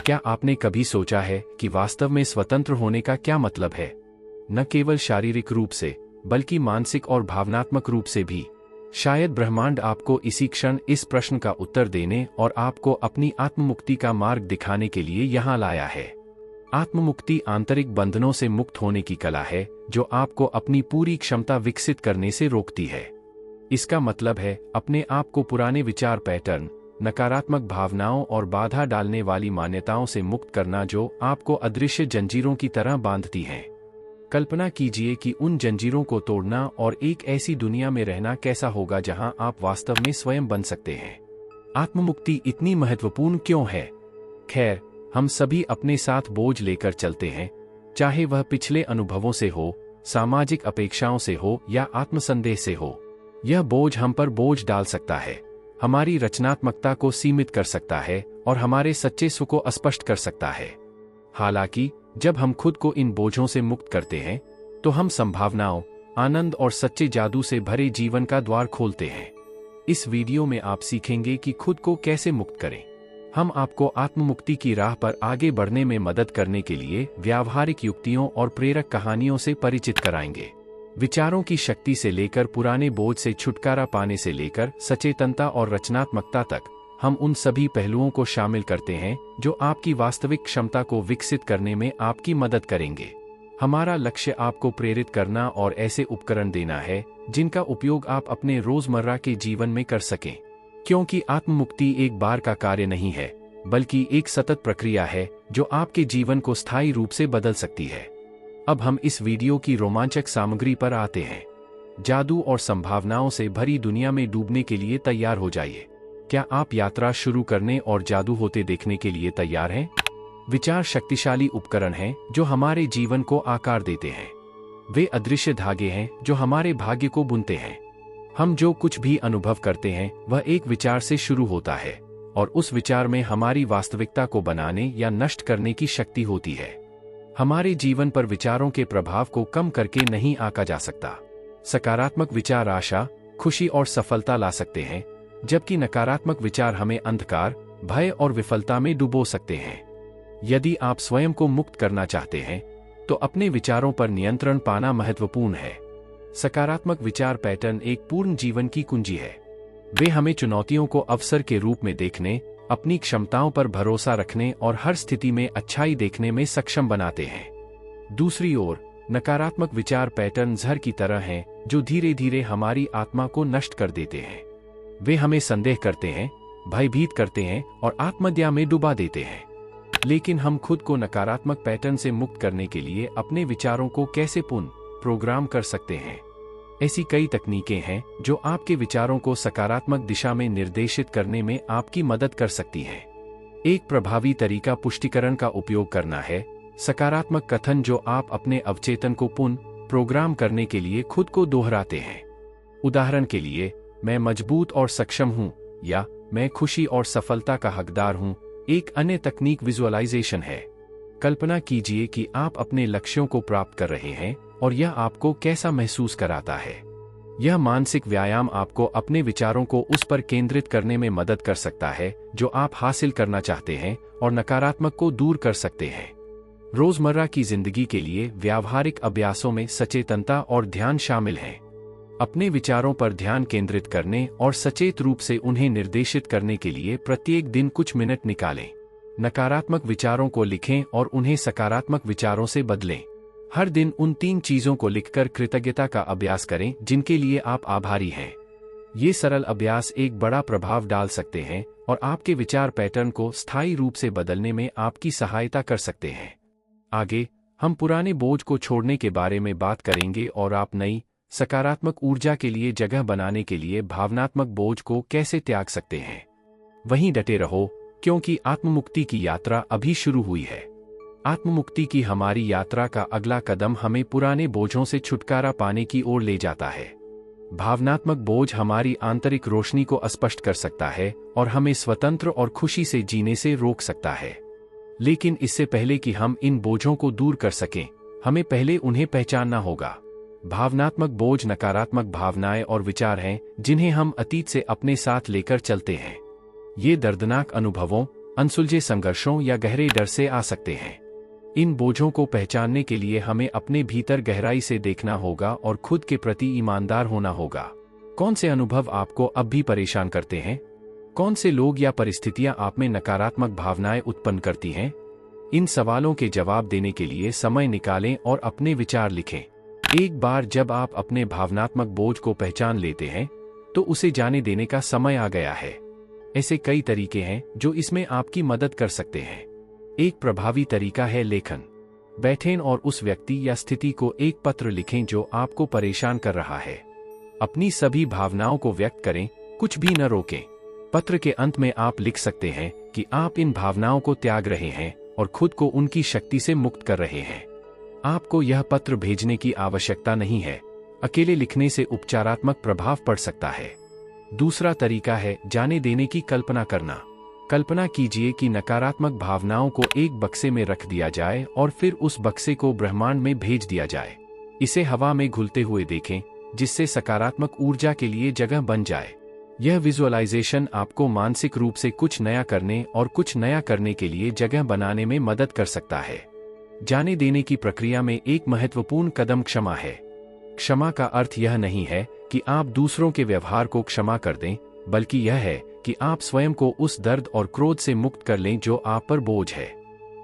क्या आपने कभी सोचा है कि वास्तव में स्वतंत्र होने का क्या मतलब है? न केवल शारीरिक रूप से, बल्कि मानसिक और भावनात्मक रूप से भी। शायद ब्रह्मांड आपको इसी क्षण इस प्रश्न का उत्तर देने और आपको अपनी आत्ममुक्ति का मार्ग दिखाने के लिए यहाँ लाया है। आत्ममुक्ति आंतरिक बंधनों से मुक्त होने की कला है जो आपको अपनी पूरी क्षमता विकसित करने से रोकती है। इसका मतलब है अपने आप को पुराने विचार पैटर्न, नकारात्मक भावनाओं और बाधा डालने वाली मान्यताओं से मुक्त करना जो आपको अदृश्य जंजीरों की तरह बांधती हैं। कल्पना कीजिए कि उन जंजीरों को तोड़ना और एक ऐसी दुनिया में रहना कैसा होगा जहां आप वास्तव में स्वयं बन सकते हैं। आत्ममुक्ति इतनी महत्वपूर्ण क्यों है? खैर, हम सभी अपने साथ बोझ लेकर चलते हैं, चाहे वह पिछले अनुभवों से हो, सामाजिक अपेक्षाओं से हो या आत्मसंदेह से हो। यह बोझ हम पर बोझ डाल सकता है, हमारी रचनात्मकता को सीमित कर सकता है और हमारे सच्चे सुख को अस्पष्ट कर सकता है। हालांकि जब हम खुद को इन बोझों से मुक्त करते हैं तो हम संभावनाओं, आनंद और सच्चे जादू से भरे जीवन का द्वार खोलते हैं। इस वीडियो में आप सीखेंगे कि खुद को कैसे मुक्त करें। हम आपको आत्ममुक्ति की राह पर आगे बढ़ने में मदद करने के लिए व्यावहारिक युक्तियों और प्रेरक कहानियों से परिचित कराएंगे। विचारों की शक्ति से लेकर पुराने बोझ से छुटकारा पाने से लेकर सचेतनता और रचनात्मकता तक, हम उन सभी पहलुओं को शामिल करते हैं जो आपकी वास्तविक क्षमता को विकसित करने में आपकी मदद करेंगे। हमारा लक्ष्य आपको प्रेरित करना और ऐसे उपकरण देना है जिनका उपयोग आप अपने रोजमर्रा के जीवन में कर सकें, क्योंकि आत्ममुक्ति एक बार का कार्य नहीं है, बल्कि एक सतत प्रक्रिया है जो आपके जीवन को स्थायी रूप से बदल सकती है। अब हम इस वीडियो की रोमांचक सामग्री पर आते हैं। जादू और संभावनाओं से भरी दुनिया में डूबने के लिए तैयार हो जाइए। क्या आप यात्रा शुरू करने और जादू होते देखने के लिए तैयार हैं? विचार शक्तिशाली उपकरण हैं जो हमारे जीवन को आकार देते हैं। वे अदृश्य धागे हैं जो हमारे भाग्य को बुनते हैं। हम जो कुछ भी अनुभव करते हैं वह एक विचार से शुरू होता है और उस विचार में हमारी वास्तविकता को बनाने या नष्ट करने की शक्ति होती है। हमारे जीवन पर विचारों के प्रभाव को कम करके नहीं आंका जा सकता। सकारात्मक विचार आशा, खुशी और सफलता ला सकते हैं, जबकि नकारात्मक विचार हमें अंधकार, भय और विफलता में डुबो सकते हैं। यदि आप स्वयं को मुक्त करना चाहते हैं तो अपने विचारों पर नियंत्रण पाना महत्वपूर्ण है। सकारात्मक विचार पैटर्न एक पूर्ण जीवन की कुंजी है। वे हमें चुनौतियों को अवसर के रूप में देखने, अपनी क्षमताओं पर भरोसा रखने और हर स्थिति में अच्छाई देखने में सक्षम बनाते हैं। दूसरी ओर, नकारात्मक विचार पैटर्न जहर की तरह हैं जो धीरे धीरे हमारी आत्मा को नष्ट कर देते हैं। वे हमें संदेह करते हैं, भयभीत करते हैं और आत्महत्या में डुबा देते हैं। लेकिन हम खुद को नकारात्मक पैटर्न से मुक्त करने के लिए अपने विचारों को कैसे पुनः प्रोग्राम कर सकते हैं? ऐसी कई तकनीकें हैं जो आपके विचारों को सकारात्मक दिशा में निर्देशित करने में आपकी मदद कर सकती हैं। एक प्रभावी तरीका पुष्टिकरण का उपयोग करना है, सकारात्मक कथन जो आप अपने अवचेतन को पुनः प्रोग्राम करने के लिए खुद को दोहराते हैं। उदाहरण के लिए, मैं मजबूत और सक्षम हूं या मैं खुशी और सफलता का हकदार हूं। एक अन्य तकनीक विजुअलाइजेशन है। कल्पना कीजिए कि आप अपने लक्ष्यों को प्राप्त कर रहे हैं और यह आपको कैसा महसूस कराता है। यह मानसिक व्यायाम आपको अपने विचारों को उस पर केंद्रित करने में मदद कर सकता है जो आप हासिल करना चाहते हैं और नकारात्मक को दूर कर सकते हैं। रोजमर्रा की जिंदगी के लिए व्यावहारिक अभ्यासों में सचेतनता और ध्यान शामिल हैं। अपने विचारों पर ध्यान केंद्रित करने और सचेत रूप से उन्हें निर्देशित करने के लिए प्रत्येक दिन कुछ मिनट निकालें। नकारात्मक विचारों को लिखें और उन्हें सकारात्मक विचारों से बदलें। हर दिन उन 3 चीजों को लिखकर कृतज्ञता का अभ्यास करें जिनके लिए आप आभारी हैं। ये सरल अभ्यास एक बड़ा प्रभाव डाल सकते हैं और आपके विचार पैटर्न को स्थायी रूप से बदलने में आपकी सहायता कर सकते हैं। आगे हम पुराने बोझ को छोड़ने के बारे में बात करेंगे और आप नई सकारात्मक ऊर्जा के लिए जगह बनाने के लिए भावनात्मक बोझ को कैसे त्याग सकते हैं। वहीं डटे रहो, क्योंकि आत्ममुक्ति की यात्रा अभी शुरू हुई है। आत्ममुक्ति की हमारी यात्रा का अगला कदम हमें पुराने बोझों से छुटकारा पाने की ओर ले जाता है। भावनात्मक बोझ हमारी आंतरिक रोशनी को अस्पष्ट कर सकता है और हमें स्वतंत्र और खुशी से जीने से रोक सकता है। लेकिन इससे पहले कि हम इन बोझों को दूर कर सकें, हमें पहले उन्हें पहचानना होगा। भावनात्मक बोझ नकारात्मक भावनाएं और विचार हैं जिन्हें हम अतीत से अपने साथ लेकर चलते हैं। ये दर्दनाक अनुभवों, अनसुलझे संघर्षों या गहरे डर से आ सकते हैं। इन बोझों को पहचानने के लिए हमें अपने भीतर गहराई से देखना होगा और खुद के प्रति ईमानदार होना होगा। कौन से अनुभव आपको अब भी परेशान करते हैं? कौन से लोग या परिस्थितियां आप में नकारात्मक भावनाएं उत्पन्न करती हैं? इन सवालों के जवाब देने के लिए समय निकालें और अपने विचार लिखें। एक बार जब आप अपने भावनात्मक बोझ को पहचान लेते हैं, तो उसे जाने देने का समय आ गया है। ऐसे कई तरीके हैं जो इसमें आपकी मदद कर सकते हैं। एक प्रभावी तरीका है लेखन। बैठें और उस व्यक्ति या स्थिति को एक पत्र लिखें जो आपको परेशान कर रहा है। अपनी सभी भावनाओं को व्यक्त करें, कुछ भी न रोकें। पत्र के अंत में आप लिख सकते हैं कि आप इन भावनाओं को त्याग रहे हैं और खुद को उनकी शक्ति से मुक्त कर रहे हैं। आपको यह पत्र भेजने की आवश्यकता नहीं है। अकेले लिखने से उपचारात्मक प्रभाव पड़ सकता है। दूसरा तरीका है जाने देने की कल्पना करना। कल्पना कीजिए कि नकारात्मक भावनाओं को एक बक्से में रख दिया जाए और फिर उस बक्से को ब्रह्मांड में भेज दिया जाए। इसे हवा में घुलते हुए देखें, जिससे सकारात्मक ऊर्जा के लिए जगह बन जाए। यह विजुअलाइजेशन आपको मानसिक रूप से कुछ नया करने और कुछ नया करने के लिए जगह बनाने में मदद कर सकता है। जाने देने की प्रक्रिया में एक महत्वपूर्ण कदम क्षमा है। क्षमा का अर्थ यह नहीं है कि आप दूसरों के व्यवहार को क्षमा कर दें, बल्कि यह है कि आप स्वयं को उस दर्द और क्रोध से मुक्त कर लें जो आप पर बोझ है।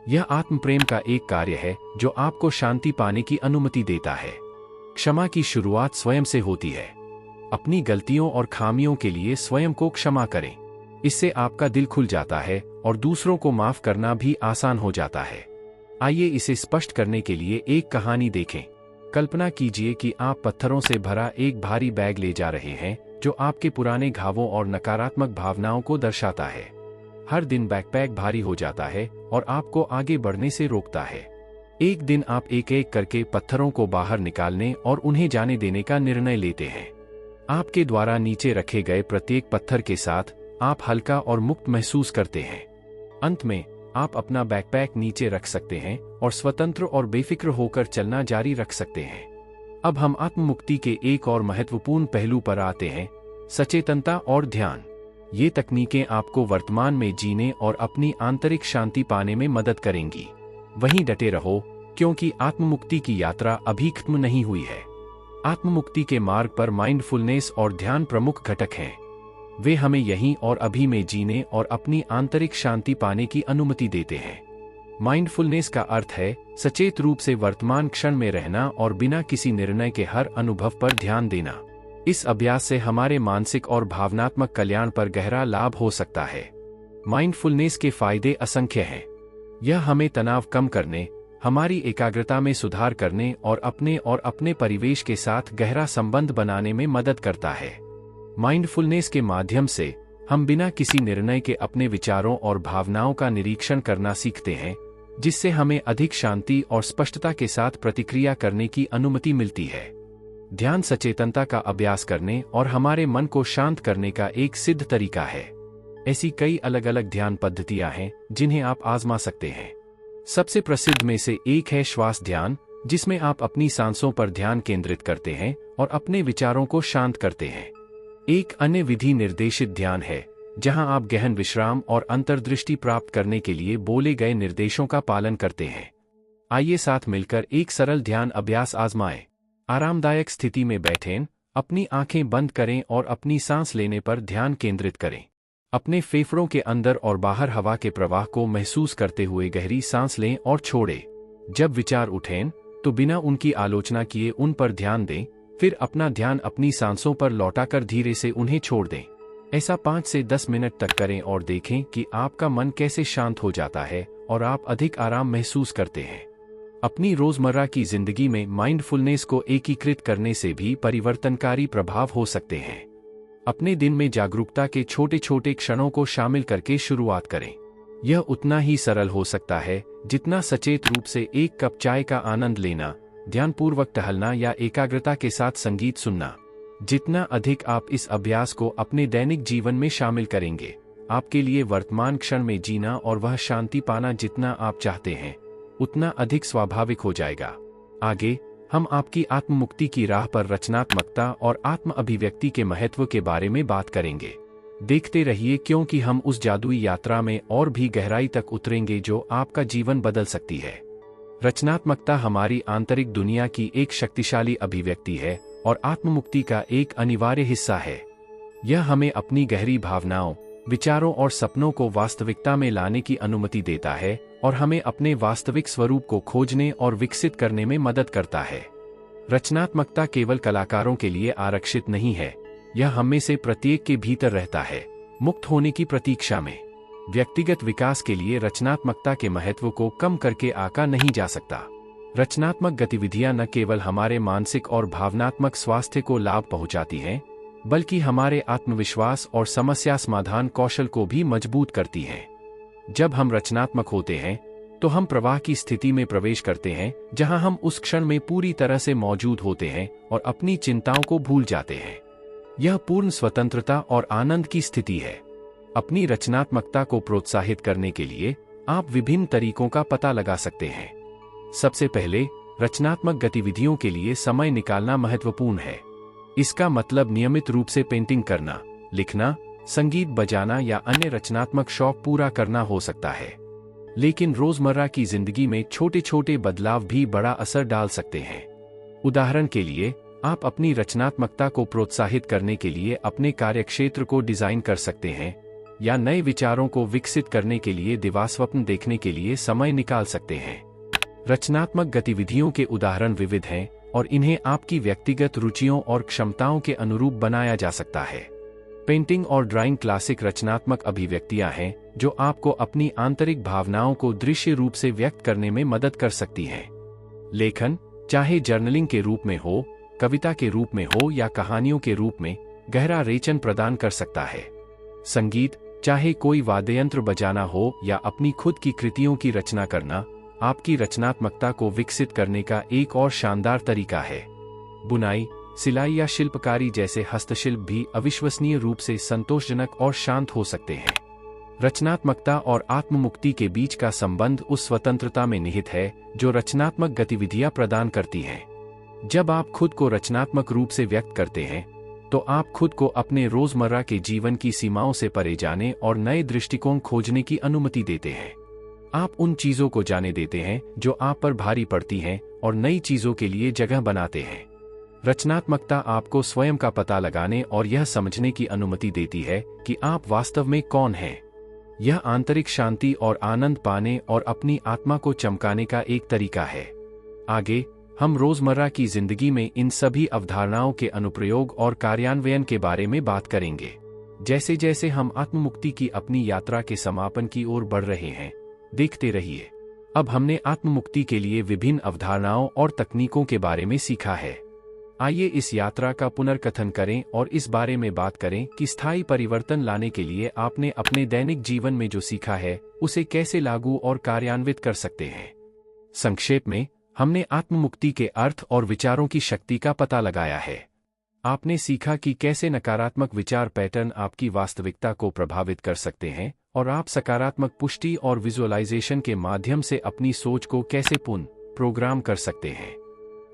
यह आत्मप्रेम का एक कार्य है जो आपको शांति पाने की अनुमति देता है। क्षमा की शुरुआत स्वयं से होती है। अपनी गलतियों और खामियों के लिए स्वयं को क्षमा करें। इससे आपका दिल खुल जाता है और दूसरों को माफ करना भी आसान हो जाता है। आइए इसे स्पष्ट करने के लिए एक कहानी देखें। कल्पना कीजिए कि आप पत्थरों से भरा एक भारी बैग ले जा रहे हैं जो आपके पुराने घावों और नकारात्मक भावनाओं को दर्शाता है। हर दिन बैकपैक भारी हो जाता है और आपको आगे बढ़ने से रोकता है। एक दिन आप एक एक करके पत्थरों को बाहर निकालने और उन्हें जाने देने का निर्णय लेते हैं। आपके द्वारा नीचे रखे गए प्रत्येक पत्थर के साथ आप हल्का और मुक्त महसूस करते हैं। अंत में आप अपना बैकपैक नीचे रख सकते हैं और स्वतंत्र और बेफिक्र होकर चलना जारी रख सकते हैं। अब हम आत्ममुक्ति के एक और महत्वपूर्ण पहलू पर आते हैं, सचेतनता और ध्यान। ये तकनीकें आपको वर्तमान में जीने और अपनी आंतरिक शांति पाने में मदद करेंगी। वहीं डटे रहो, क्योंकि आत्ममुक्ति की यात्रा अभी खत्म नहीं हुई है। आत्ममुक्ति के मार्ग पर माइंडफुलनेस और ध्यान प्रमुख घटक हैं। वे हमें यहीं और अभी में जीने और अपनी आंतरिक शांति पाने की अनुमति देते हैं। माइंडफुलनेस का अर्थ है सचेत रूप से वर्तमान क्षण में रहना और बिना किसी निर्णय के हर अनुभव पर ध्यान देना। इस अभ्यास से हमारे मानसिक और भावनात्मक कल्याण पर गहरा लाभ हो सकता है। माइंडफुलनेस के फायदे असंख्य हैं। यह हमें तनाव कम करने, हमारी एकाग्रता में सुधार करने और अपने परिवेश के साथ गहरा संबंध बनाने में मदद करता है। माइंडफुलनेस के माध्यम से हम बिना किसी निर्णय के अपने विचारों और भावनाओं का निरीक्षण करना सीखते हैं, जिससे हमें अधिक शांति और स्पष्टता के साथ प्रतिक्रिया करने की अनुमति मिलती है। ध्यान सचेतनता का अभ्यास करने और हमारे मन को शांत करने का एक सिद्ध तरीका है। ऐसी कई अलग अलग ध्यान पद्धतियां हैं जिन्हें आप आजमा सकते हैं। सबसे प्रसिद्ध में से एक है श्वास ध्यान, जिसमें आप अपनी सांसों पर ध्यान केंद्रित करते हैं और अपने विचारों को शांत करते हैं। एक अन्य विधि निर्देशित ध्यान है, जहां आप गहन विश्राम और अंतर्दृष्टि प्राप्त करने के लिए बोले गए निर्देशों का पालन करते हैं। आइए साथ मिलकर एक सरल ध्यान अभ्यास आजमाएं। आरामदायक स्थिति में बैठें, अपनी आंखें बंद करें और अपनी सांस लेने पर ध्यान केंद्रित करें। अपने फेफड़ों के अंदर और बाहर हवा के प्रवाह को महसूस करते हुए गहरी सांस लें और छोड़ें। जब विचार उठें, तो बिना उनकी आलोचना किए उन पर ध्यान दें, फिर अपना ध्यान अपनी सांसों पर लौटाकर धीरे से उन्हें छोड़ दें। ऐसा 5 से 10 मिनट तक करें और देखें कि आपका मन कैसे शांत हो जाता है और आप अधिक आराम महसूस करते हैं। अपनी रोजमर्रा की जिंदगी में माइंडफुलनेस को एकीकृत करने से भी परिवर्तनकारी प्रभाव हो सकते हैं। अपने दिन में जागरूकता के छोटे छोटे क्षणों को शामिल करके शुरुआत करें। यह उतना ही सरल हो सकता है जितना सचेत रूप से एक कप चाय का आनंद लेना, ध्यानपूर्वक टहलना या एकाग्रता के साथ संगीत सुनना। जितना अधिक आप इस अभ्यास को अपने दैनिक जीवन में शामिल करेंगे, आपके लिए वर्तमान क्षण में जीना और वह शांति पाना जितना आप चाहते हैं, उतना अधिक स्वाभाविक हो जाएगा। आगे हम आपकी आत्ममुक्ति की राह पर रचनात्मकता और आत्म अभिव्यक्ति के महत्व के बारे में बात करेंगे। देखते रहिए, क्योंकि हम उस जादुई यात्रा में और भी गहराई तक उतरेंगे जो आपका जीवन बदल सकती है। रचनात्मकता हमारी आंतरिक दुनिया की एक शक्तिशाली अभिव्यक्ति है और आत्ममुक्ति का एक अनिवार्य हिस्सा है। यह हमें अपनी गहरी भावनाओं, विचारों और सपनों को वास्तविकता में लाने की अनुमति देता है और हमें अपने वास्तविक स्वरूप को खोजने और विकसित करने में मदद करता है। रचनात्मकता केवल कलाकारों के लिए आरक्षित नहीं है, यह हम में से प्रत्येक के भीतर रहता है, मुक्त होने की प्रतीक्षा में। व्यक्तिगत विकास के लिए रचनात्मकता के महत्व को कम करके आंका नहीं जा सकता। रचनात्मक गतिविधियां न केवल हमारे मानसिक और भावनात्मक स्वास्थ्य को लाभ पहुंचाती हैं, बल्कि हमारे आत्मविश्वास और समस्या समाधान कौशल को भी मजबूत करती हैं। जब हम रचनात्मक होते हैं तो हम प्रवाह की स्थिति में प्रवेश करते हैं, जहां हम उस क्षण में पूरी तरह से मौजूद होते हैं और अपनी चिंताओं को भूल जाते हैं। यह पूर्ण स्वतंत्रता और आनंद की स्थिति है। अपनी रचनात्मकता को प्रोत्साहित करने के लिए आप विभिन्न तरीकों का पता लगा सकते हैं। सबसे पहले, रचनात्मक गतिविधियों के लिए समय निकालना महत्वपूर्ण है। इसका मतलब नियमित रूप से पेंटिंग करना, लिखना, संगीत बजाना या अन्य रचनात्मक शौक पूरा करना हो सकता है। लेकिन रोजमर्रा की जिंदगी में छोटे छोटे बदलाव भी बड़ा असर डाल सकते हैं। उदाहरण के लिए, आप अपनी रचनात्मकता को प्रोत्साहित करने के लिए अपने कार्यक्षेत्र को डिजाइन कर सकते हैं या नए विचारों को विकसित करने के लिए दिवास्वप्न देखने के लिए समय निकाल सकते हैं। रचनात्मक गतिविधियों के उदाहरण विविध हैं और इन्हें आपकी व्यक्तिगत रुचियों और क्षमताओं के अनुरूप बनाया जा सकता है। पेंटिंग और ड्राइंग क्लासिक रचनात्मक अभिव्यक्तियां हैं जो आपको अपनी आंतरिक भावनाओं को दृश्य रूप से व्यक्त करने में मदद कर सकती हैं। लेखन, चाहे जर्नलिंग के रूप में हो, कविता के रूप में हो या कहानियों के रूप में, गहरा रेचन प्रदान कर सकता है। संगीत, चाहे कोई वाद्ययंत्र बजाना हो या अपनी खुद की कृतियों की रचना करना, आपकी रचनात्मकता को विकसित करने का एक और शानदार तरीका है। बुनाई, सिलाई या शिल्पकारी जैसे हस्तशिल्प भी अविश्वसनीय रूप से संतोषजनक और शांत हो सकते हैं। रचनात्मकता और आत्ममुक्ति के बीच का संबंध उस स्वतंत्रता में निहित है जो रचनात्मक गतिविधियां प्रदान करती हैं। जब आप खुद को रचनात्मक रूप से व्यक्त करते हैं तो आप खुद को अपने रोजमर्रा के जीवन की सीमाओं से परे जाने और नए दृष्टिकोण खोजने की अनुमति देते हैं। आप उन चीजों को जाने देते हैं जो आप पर भारी पड़ती हैं और नई चीजों के लिए जगह बनाते हैं। रचनात्मकता आपको स्वयं का पता लगाने और यह समझने की अनुमति देती है कि आप वास्तव में कौन हैं। यह आंतरिक शांति और आनंद पाने और अपनी आत्मा को चमकाने का एक तरीका है। आगे हम रोजमर्रा की जिंदगी में इन सभी अवधारणाओं के अनुप्रयोग और कार्यान्वयन के बारे में बात करेंगे। जैसे जैसे हम आत्ममुक्ति की अपनी यात्रा के समापन की ओर बढ़ रहे हैं, देखते रहिए। अब हमने आत्ममुक्ति के लिए विभिन्न अवधारणाओं और तकनीकों के बारे में सीखा है। आइए इस यात्रा का पुनर्कथन करें और इस बारे में बात करें कि स्थायी परिवर्तन लाने के लिए आपने अपने दैनिक जीवन में जो सीखा है उसे कैसे लागू और कार्यान्वित कर सकते हैं। संक्षेप में, हमने आत्ममुक्ति के अर्थ और विचारों की शक्ति का पता लगाया है। आपने सीखा कि कैसे नकारात्मक विचार पैटर्न आपकी वास्तविकता को प्रभावित कर सकते हैं और आप सकारात्मक पुष्टि और विजुअलाइजेशन के माध्यम से अपनी सोच को कैसे प्रोग्राम कर सकते हैं।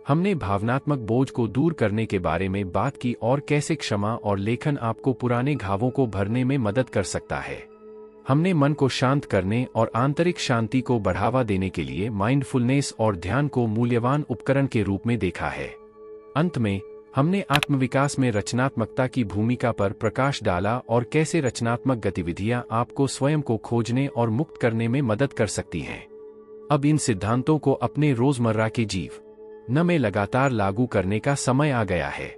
हमने भावनात्मक बोझ को दूर करने के बारे में बात की और कैसे क्षमा और लेखन आपको पुराने घावों को भरने में मदद कर सकता है। हमने मन को शांत करने और आंतरिक शांति को बढ़ावा देने के लिए माइंडफुलनेस और ध्यान को मूल्यवान उपकरण के रूप में देखा है। अंत में, हमने आत्मविकास में रचनात्मकता की भूमिका पर प्रकाश डाला और कैसे रचनात्मक गतिविधियां आपको स्वयं को खोजने और मुक्त करने में मदद कर सकती हैं। अब इन सिद्धांतों को अपने रोजमर्रा के जीवन में लगातार लागू करने का समय आ गया है।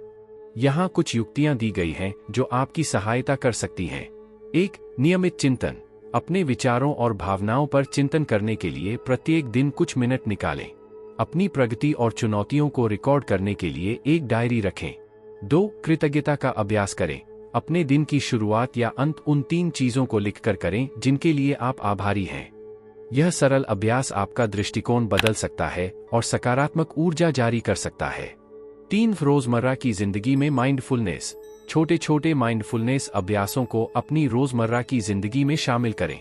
यहाँ कुछ युक्तियां दी गई हैं जो आपकी सहायता कर सकती हैं। 1. नियमित चिंतन। अपने विचारों और भावनाओं पर चिंतन करने के लिए प्रत्येक दिन कुछ मिनट निकालें। अपनी प्रगति और चुनौतियों को रिकॉर्ड करने के लिए एक डायरी रखें। 2. कृतज्ञता का अभ्यास करें। अपने दिन की शुरुआत या अंत उन 3 चीजों को लिखकर करें जिनके लिए आप आभारी हैं। यह सरल अभ्यास आपका दृष्टिकोण बदल सकता है और सकारात्मक ऊर्जा जारी कर सकता है। 3. रोजमर्रा की जिंदगी में माइंडफुलनेस। छोटे छोटे माइंडफुलनेस अभ्यासों को अपनी रोजमर्रा की जिंदगी में शामिल करें।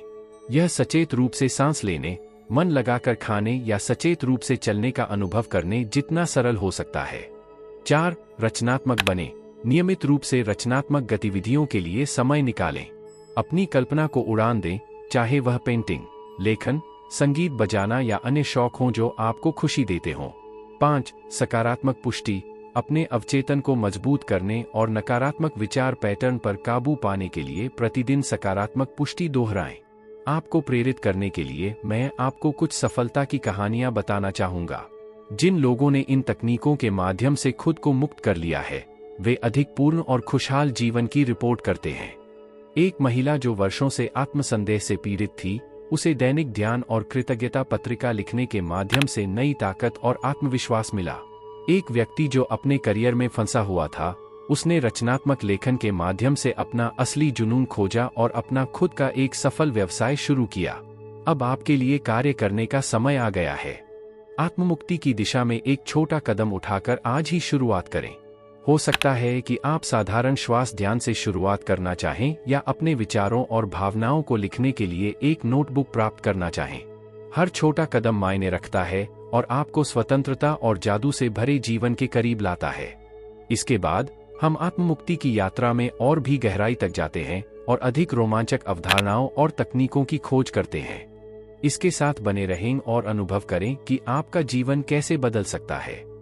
यह सचेत रूप से सांस लेने, मन लगाकर खाने या सचेत रूप से चलने का अनुभव करने जितना सरल हो सकता है। 4. रचनात्मक बने। नियमित रूप से रचनात्मक गतिविधियों के लिए समय निकालें। अपनी कल्पना को उड़ान दें, चाहे वह पेंटिंग, लेखन, संगीत बजाना या अन्य शौक हों जो आपको खुशी देते हों। 5. सकारात्मक पुष्टि। अपने अवचेतन को मजबूत करने और नकारात्मक विचार पैटर्न पर काबू पाने के लिए प्रतिदिन सकारात्मक पुष्टि दोहराएं। आपको प्रेरित करने के लिए मैं आपको कुछ सफलता की कहानियां बताना चाहूंगा। जिन लोगों ने इन तकनीकों के माध्यम से खुद को मुक्त कर लिया है, वे अधिक पूर्ण और खुशहाल जीवन की रिपोर्ट करते हैं। एक महिला जो वर्षों से आत्मसंदेह से पीड़ित थी, उसे दैनिक ध्यान और कृतज्ञता पत्रिका लिखने के माध्यम से नई ताकत और आत्मविश्वास मिला। एक व्यक्ति जो अपने करियर में फंसा हुआ था, उसने रचनात्मक लेखन के माध्यम से अपना असली जुनून खोजा और अपना खुद का एक सफल व्यवसाय शुरू किया। अब आपके लिए कार्य करने का समय आ गया है। आत्ममुक्ति की दिशा में एक छोटा कदम उठाकर आज ही शुरुआत करें। हो सकता है कि आप साधारण श्वास ध्यान से शुरुआत करना चाहें या अपने विचारों और भावनाओं को लिखने के लिए एक नोटबुक प्राप्त करना चाहें। हर छोटा कदम मायने रखता है और आपको स्वतंत्रता और जादू से भरे जीवन के करीब लाता है। इसके बाद हम आत्ममुक्ति की यात्रा में और भी गहराई तक जाते हैं और अधिक रोमांचक अवधारणाओं और तकनीकों की खोज करते हैं। इसके साथ बने रहें और अनुभव करें कि आपका जीवन कैसे बदल सकता है।